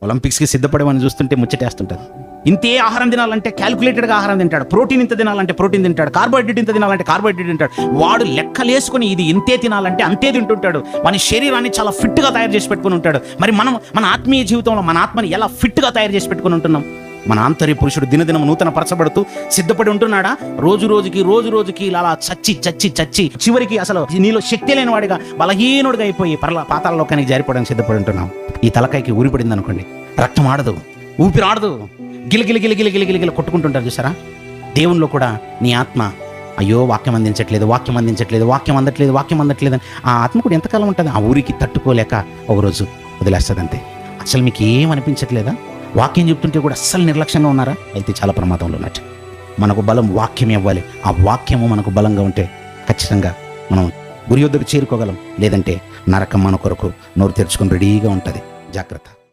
ఒలింపిక్స్కి సిద్ధపడేవాడిని చూస్తుంటే ముచ్చటేస్తుంటుంది. ఇంతే ఆహారం తినాలంటే క్యాల్కులేటెడ్గా ఆహారం తింటాడు, ప్రోటీన్ ఇంత తినాలంటే ప్రోటీన్ తింటాడు, కార్బోహైడ్రేట్ ఇంత తినాలంటే కార్బోహైడ్రేట్ తింటాడు. వాడు లెక్కలేసుకుని ఇది ఇంతే తినాలంటే అంతే తింటుంటాడు. మన శరీరాన్ని చాలా ఫిట్గా తయారు చేసి పెట్టుకుని ఉంటాడు. మరి మనం మన ఆత్మీయ జీవితంలో మన ఆత్మని ఎలా ఫిట్గా తయారు చేసి పెట్టుకుని ఉంటున్నాం? మన ఆంతర్య పురుషుడు దినదినం నూతన పరచబడుతూ సిద్ధపడి ఉంటున్నాడా? రోజు రోజుకి ఇలా చచ్చి చివరికి అసలు నీలో శక్తి లేని వాడిగా బలహీనుడిగా అయిపోయి పాతాళలోకానికి జారిపోవడానికి సిద్ధపడి ఉంటున్నాం. ఈ తలకాయకి ఊరిపడింది అనుకోండి, రక్తం ఆడదు, ఊపిరి ఆడదు, గిలగిల కొట్టుకుంటుంటారు చూసారా? దేవునిలో కూడా నీ ఆత్మ అయ్యో వాక్యం అందట్లేదు అని ఆ ఆత్మ కూడా ఎంతకాలం ఉంటుంది? ఆ ఊరికి తట్టుకోలేక ఒకరోజు వదిలేస్తుంది అంతే. అసలు మీకు ఏం అనిపించట్లేదా? వాక్యం చెప్తుంటే కూడా అస్సలు నిర్లక్ష్యంగా ఉన్నారా? అయితే చాలా ప్రమాదంలో ఉన్నట్టు. మనకు బలం వాక్యం ఇవ్వాలి. ఆ వాక్యము మనకు బలంగా ఉంటే ఖచ్చితంగా మనం గురి వద్దకు చేరుకోగలం. లేదంటే నరకం మన కొరకు నోరు తెరుచుకొని రెడీగా ఉంటుంది. జాగ్రత్త.